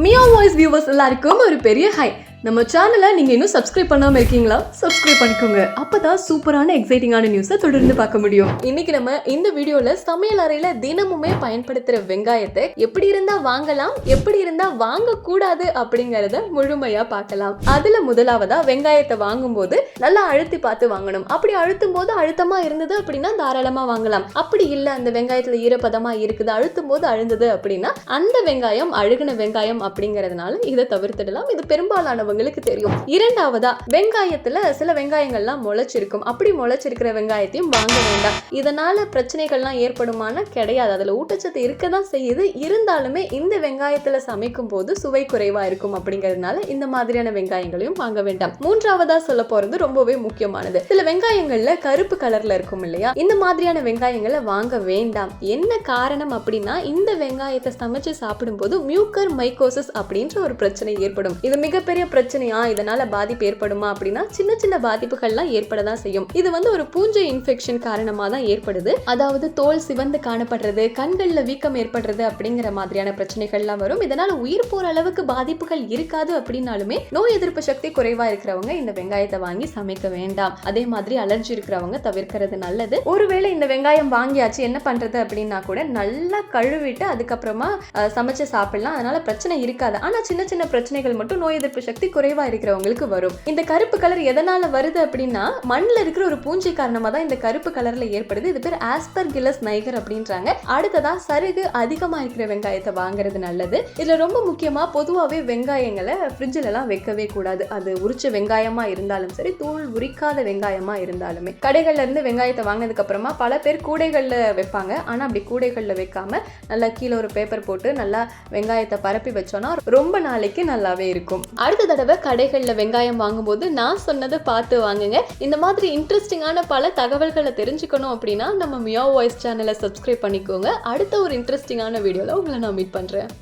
மியா voice viewers எல்லாருக்கும் ஒரு பெரிய ஹை. நம்ம சேனலை நீங்கள் இன்னும் சப்ஸ்கிரைப் பண்ணாமல் இருக்கீங்களா? சப்ஸ்கிரைப் பண்ணிக்கோங்க. அப்போ தான் சூப்பரான எக்ஸைட்டிங்கான நியூஸை தொடர்ந்து பார்க்க முடியும். இன்னைக்கு நம்ம இந்த வீடியோவில் சமையல் அறையில் தினமுமே பயன்படுத்துகிற வெங்காயத்தை எப்படி இருந்தால் வாங்கலாம், எப்படி இருந்தால் வாங்கக்கூடாது அப்படிங்கிறத முழுமையாக பார்க்கலாம். அதில் முதலாவதாக வெங்காயத்தை வாங்கும்போது நல்லா அழுத்தி பார்த்து வாங்கணும். அப்படி அழுத்தும் போது அழுத்தமாக இருந்தது அப்படின்னா தாராளமாக வாங்கலாம். அப்படி இல்லை, அந்த வெங்காயத்தில் ஈரப்பதமாக இருக்குது, அழுத்தும் போது அழுந்தது அப்படின்னா அந்த வெங்காயம் அழுகின வெங்காயம் அப்படிங்கிறதுனால இதை தவிர்த்துடலாம். இது பெரும்பாலான தெரியும். இரண்டாவதா, வெங்காயத்துல சில வெங்காயங்கள்லாம் முளைச்சிருக்கும். அப்படி முளைச்சிருக்கிற வெங்காயத்தையும் வாங்க வேண்டாம். இதனால பிரச்சனைகள்லாம் ஏற்படுமான கிடையாது. அதுல ஊட்டச்சத்து இருக்கதான் செய்யுது. இருந்தாலுமே இந்த வெங்காயத்துல சமைக்கும் போது சுவை குறைவா இருக்கும் அப்படிங்கிறதுனால இந்த மாதிரியான வெங்காயங்களையும் வாங்க வேண்டாம். மூன்றாவதா சொல்ல போறது ரொம்பவே முக்கியமானது. சில வெங்காயங்கள்ல கருப்பு கலர்ல இருக்கும் இல்லையா, இந்த மாதிரியான வெங்காயங்களை வாங்க வேண்டாம். என்ன காரணம் அப்படின்னா, இந்த வெங்காயத்தை சமைச்சு சாப்பிடும் போது மியூக்கர் மைக்கோசிஸ் அப்படின்ற ஒரு பிரச்சனை ஏற்படும். இது மிகப்பெரிய பிரச்சனையா, இதனால பாதிப்பு ஏற்படுமா அப்படின்னா சின்ன சின்ன பாதிப்புகள்லாம் ஏற்படதான் செய்யும். இது ஒரு பூஞ்சை இன்ஃபெக்ஷன் காரணமா தான் ஏற்படுது. அதாவது தோல் சிவந்து காணப்படுறது, கண்கள்ல வீக்கம் ஏற்படுறது அப்படிங்கிற மாதிரியான பிரச்சனைகள்லாம் வரும். இதனால உயிர் போற அளவுக்கு பாதிப்புகள் இருக்காது அப்படின்னாலுமே நோய் எதிர்ப்பு சக்தி குறைவா இருக்கிறவங்க இந்த வெங்காயத்தை வாங்கி சமைக்க வேண்டாம். அதே மாதிரி அலர்ஜி இருக்கிறவங்க தவிர்க்கிறது நல்லது. ஒருவேளை இந்த வெங்காயம் வாங்கியாச்சு என்ன பண்றது அப்படின்னா கூட நல்லா கழுவிட்டு அதுக்கப்புறமா சமைச்சு சாப்பிடலாம். அதனால பிரச்சனை இருக்காது. ஆனா சின்ன சின்ன பிரச்சனைகள் மட்டும் நோய் எதிர்ப்பு சக்தி குறைவா இருக்கிறவங்களுக்கு வரும். இந்த கருப்பு கலர் எதனால வருது அப்படின்னா, மண்ணில் இருக்கிற ஒரு பூஞ்சை காரணமா தான் இந்த கருப்பு கலர்ல ஏற்படுது. இது பேர் ஆஸ்பர்கில்லஸ் நைகர் அப்படின்றாங்க. அடுத்ததா, சருகு அதிகமா இருக்கிற வெங்காயத்தை வாங்குறது நல்லது. இதுல ரொம்ப முக்கியமா பொதுவாகவே வெங்காயங்களை ஃப்ரிட்ஜில் எல்லாம் வைக்கவே கூடாது. அது உரிச்ச வெங்காயமா இருந்தாலும் சரி, தூள் உரிக்காத வெங்காயமா இருந்தாலுமே. கடைகள்ல இருந்து வெங்காயத்தை வாங்கினதுக்கு அப்புறமா பல பேர் கூடைகள்ல வைப்பாங்க. ஆனா அப்படி கூடைகள்ல வைக்காம நல்லா கீழே ஒரு பேப்பர் போட்டு நல்லா வெங்காயத்தை பரப்பி வச்சோம்னா ரொம்ப நாளைக்கு நல்லாவே இருக்கும். அடுத்த தடவை கடைகளில் வெங்காயம் வாங்கும்போது நான் சொன்னதை பார்த்து வாங்குங்க. இந்த மாதிரி இன்ட்ரெஸ்டிங்கான பல தகவல்களை தெரிஞ்சுக்கணும் அப்படின்னா நம்ம மியா வாய்ஸ் சேனலை சப்ஸ்கிரைப் பண்ணிக்கோங்க. அடுத்த ஒரு இன்ட்ரெஸ்டிங்கான வீடியோவில் உங்களை நான் மீட் பண்ணுறேன்.